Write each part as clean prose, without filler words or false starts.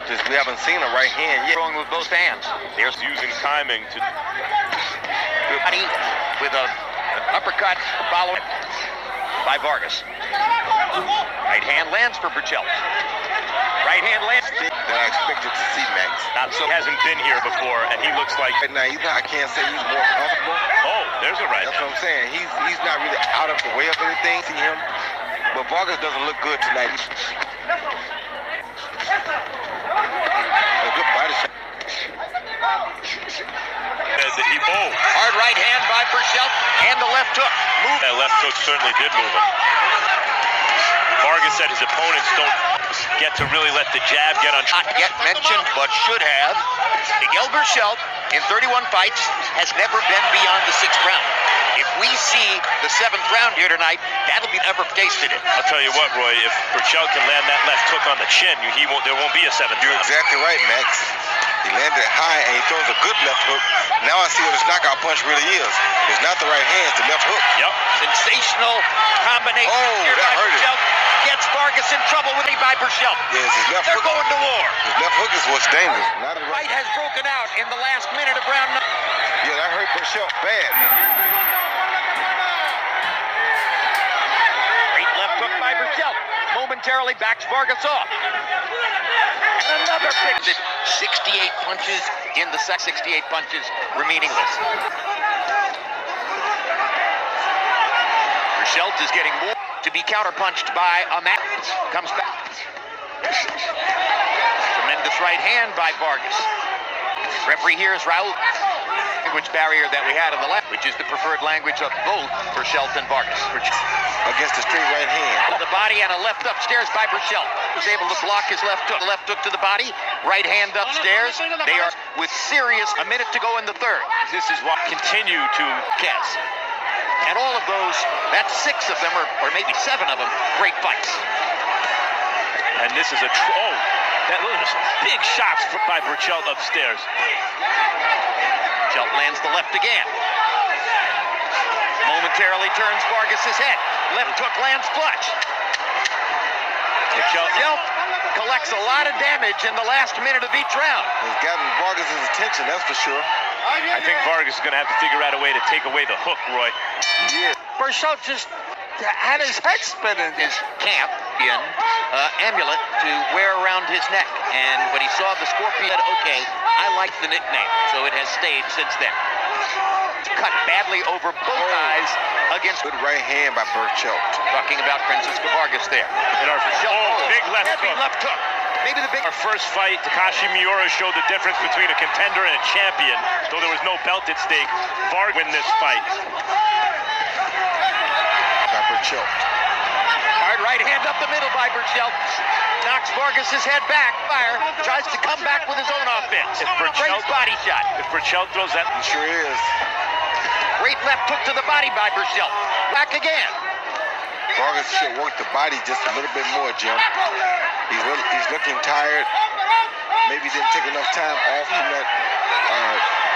Just we haven't seen a right hand yet. Throwing with both hands. There's using timing to body with an uppercut followed by Vargas. Right hand lands for Berchelt. Right hand lands. That I expected to see Max. not so hasn't been here before, and he looks like Right now, I can't say he's more comfortable. oh, there's a right. That's what I'm saying. He's not really out of the way of anything. See him, but Vargas doesn't look good tonight. A good body shot. Hard right hand by Berchelt and the left hook. Move. That left hook certainly did move him. Vargas said his opponents don't get to really let the jab get on. Not yet mentioned, but should have. Miguel Berchelt, in 31 fights, has never been beyond the 6th round. If we see the 7th round here tonight, that'll be never tasted it. I'll tell you what, Roy, if Berchelt can land that left hook on the chin, there won't be a 7th You're round. exactly right, Max. He landed high and he throws a good left hook. Now I see what his knockout punch really is. It's not the right hand, it's the left hook. Yep. Sensational combination. Oh, here that by hurt him. Berchelt. Gets Vargas in trouble with by Berchelt. Yes, his left They're hook. going to war. His left hook is what's dangerous. Not a right. Fight has broken out in the last minute of round 9. Yeah, that hurt Berchelt bad. Great left hook by Berchelt. Momentarily backs Vargas off. And another big 68 punches in the 68 punches were meaningless. Berchelt is getting more to be counterpunched by a man. Comes back. Tremendous right hand by Vargas. Referee here is Raul. Language barrier that we had in the left, which is the preferred language of both Berchelt and Vargas. Against the straight right hand. The body and a left upstairs by Berchelt. Was able to block his left hook. Left hook to the body. Right hand upstairs. They are with serious. A minute to go in the 3rd. This is what continue to Guess. And all of those, that's 6 of them, or maybe 7 of them, great fights. and this is a those are some big shots by Berchelt upstairs. Berchelt lands the left again. Momentarily turns Vargas's head. Left hook lands flush. Berchelt collects a lot of damage in the last minute of each round. He's gotten Vargas' attention, that's for sure. I think Vargas is going to have to figure out a way to take away the hook, Roy. Yeah. Berchelt just had his head spinning. His champion amulet to wear around his neck. And when he saw the scorpion, he said, okay, I like the nickname. So it has stayed since then. Cut badly over both eyes against... Good right hand by Berchelt. Talking about Francisco Vargas there. And our big left Heavy hook. left hook. Maybe the big... Our first fight, Takashi Miura showed the difference between a contender and a champion. Though there was no belt at stake, Vargas win this fight. By Berchelt. Hard right hand up the middle by Berchelt. Knocks Vargas' head back. Fire. Tries to come back with his own offense. Great body shot. If Berchelt throws that... He sure is. Great left hook to the body by Berchelt. Back again. Vargas should work the body just a little bit more, Jim. He's looking tired. Maybe didn't take enough time off from that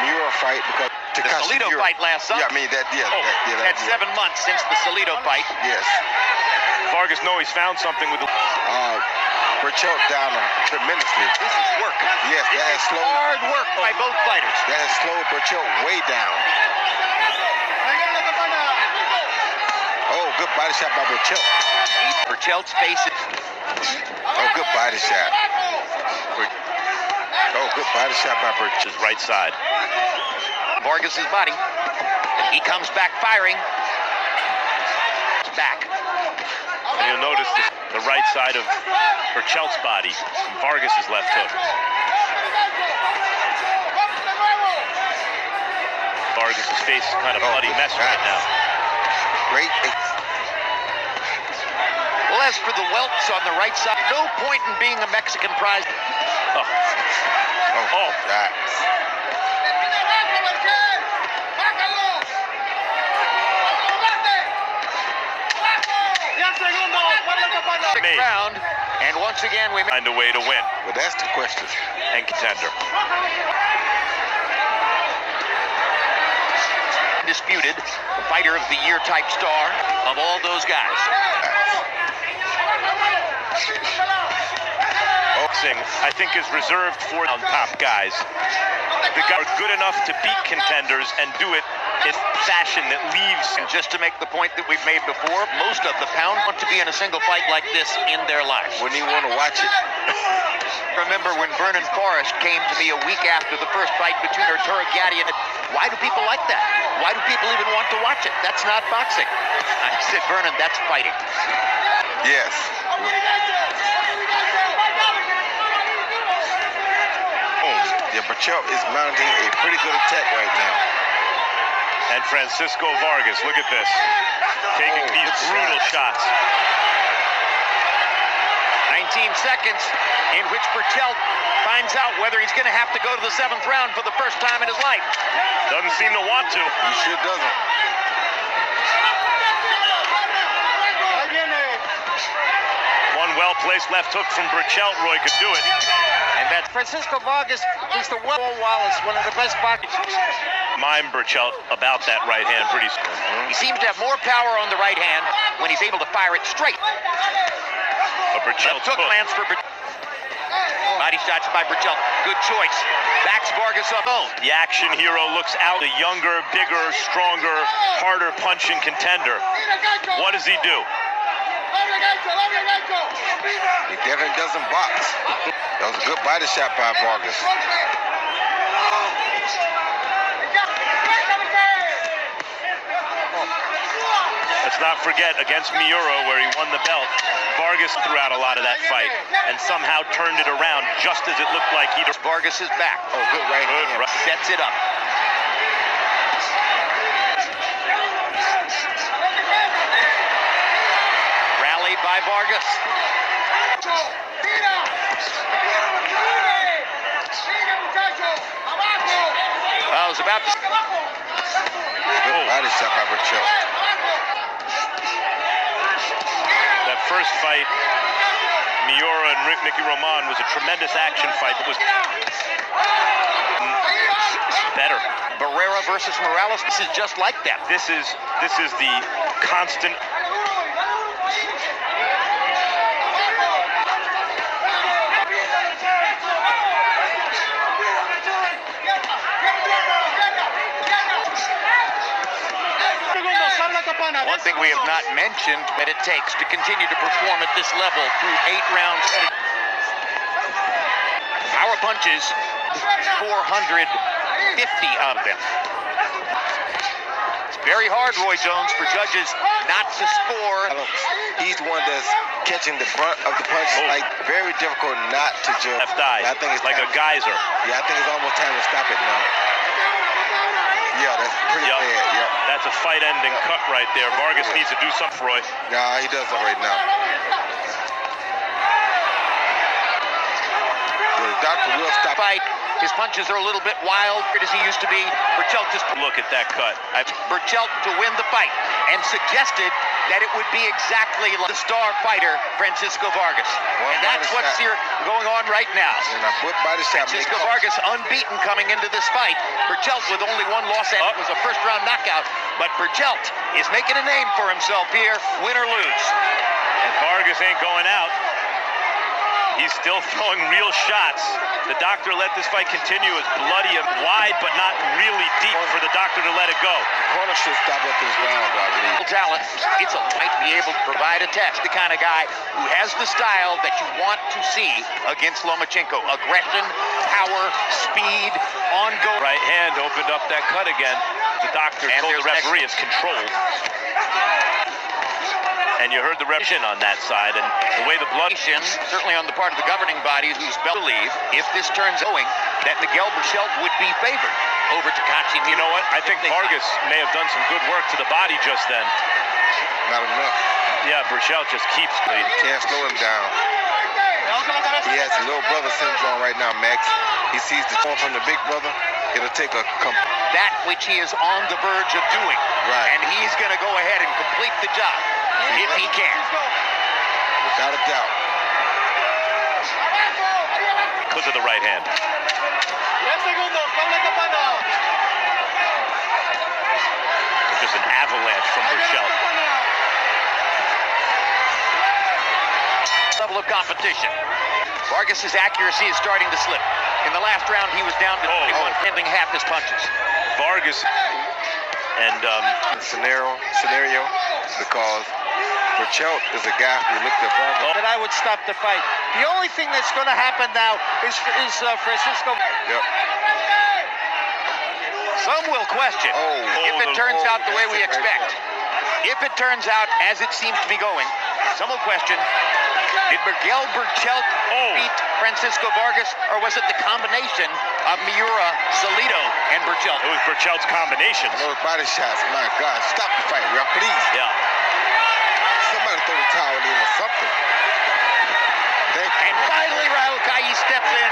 Miura fight because The Salido fight last summer. Yeah, I mean that. Yeah, Had 7 months since the Salido fight. Yes. Vargas knows he's found something with the... Berchelt down him tremendously. This is work. Yes, that has slowed. Hard work by both fighters. That has slowed Berchelt way down. Oh, good body shot by Berchelt. Berchelt's face is... Oh, good body shot. Oh, good body shot by Berchelt. His right side. Vargas's body. He comes back firing. Back. And you'll notice the right side of Berchelt's body, Vargas' left hook. Vargas' face is kind of bloody mess right now. Great. Well, as for the welts on the right side, no point in being a Mexican prize. Oh, God. Round, and once again we Find a way to win. Well, that's the question. And contender. Disputed, fighter of the year type star of all those guys. Boxing, I think, is reserved for top guys. The guys are good enough to beat contenders and do it in fashion that leaves. And just to make the point that we've made before, most of the pound want to be in a single fight like this in their lives. Wouldn't even want to watch it. Remember when Vernon Forrest came to me a week after the first fight between Arturo Gatti and why do people like that? Why do people even want to watch it? That's not boxing. I said, Vernon, that's fighting. Yes. Yeah, Berchelt is mounting a pretty good attack right now. And Francisco Vargas, look at this. Taking these brutal shots. 19 seconds in which Berchelt finds out whether he's going to have to go to the 7th round for the first time in his life. Doesn't seem to want to. He sure doesn't. One well-placed left hook from Berchelt, Roy could do it. And that's Francisco Vargas, who's the Wallace, one of the best boxers. Mime Berchelt about that right hand pretty soon. He seems to have more power on the right hand when he's able to fire it straight. But Berchelt took lands for Berchelt. Body shots by Berchelt. Good choice. Backs Vargas up. The action hero looks out. A younger, bigger, stronger, harder punching contender. What does he do? He definitely doesn't box. That was a good body shot by Vargas. Let's not forget, against Miura, where he won the belt, Vargas threw out a lot of that fight and somehow turned it around just as it looked like he'd... Vargas is back. Oh, good right hand. Sets it up. Rallied by Vargas. I was about to... Good body shot by Berchelt. That first fight, Miura and Ricky Roman, was a tremendous action fight. It was better. Barrera versus Morales. This is just like that. This is the constant. One thing we have not mentioned that it takes to continue to perform at this level through 8 rounds. Power punches, 450 of them. It's very hard, Roy Jones, for judges not to score. He's the one that's catching the brunt of the punches. Like, very difficult not to judge. Left eye, I think it's like a geyser. Yeah, I think it's almost time to stop it now. Yeah, that's pretty bad. Yep. That's a fight-ending cut right there. Vargas needs to do something, Roy. Nah, he doesn't right now. The doctor will stop. Fight. His punches are a little bit wild as he used to be. Berchelt just look at that cut. Berchelt to win the fight and suggested that it would be exactly like the star fighter Francisco Vargas. And that's what's here going on right now. And a good body shot. Francisco Vargas unbeaten coming into this fight. Berchelt with only one loss, and it was a first-round knockout. But Berchelt is making a name for himself here, win or lose. And Vargas ain't going out. He's still throwing real shots. The doctor let this fight continue. It's bloody and wide, but not really deep for the doctor to let it go. The corner should stop up this round, I believe. Talent. It's a might be able to provide a test. The kind of guy who has the style that you want to see against Lomachenko. Aggression, power, speed, ongoing. Right hand opened up that cut again. The doctor told the referee it's controlled. And you heard the revision on that side, and the way the blood... Certainly on the part of the governing body, who's believe, if this turns going, that Miguel Berchelt would be favored over Takashi. You know what? I think Vargas may have done some good work to the body just then. Not enough. Yeah, Berchelt just keeps bleeding. Can't slow him down. He has little brother syndrome right now, Max. He sees the form from the big brother. It'll take a... that which he is on the verge of doing. Right. And he's going to go ahead and complete the job. If he can. Without a doubt. Because of the right hand. Just an avalanche from Berchelt. competition. Vargas' accuracy is starting to slip. In the last round, he was down to 21, handling half his punches. Vargas and scenario because Berchelt is a guy who looked at Vargas. That I would stop the fight. The only thing that's going to happen now is Francisco. Yep. Some will question if it turns out the way we expect. If it turns out as it seems to be going, some will question, did Miguel Berchelt beat Francisco Vargas, or was it the combination of Miura, Salido, and Berchelt? it was Berchelt's combinations. Those body shots, my God. Stop the fight, ref, please. Yeah. Somebody throw the towel in or something. Thank you. And finally, Raul Kai steps in.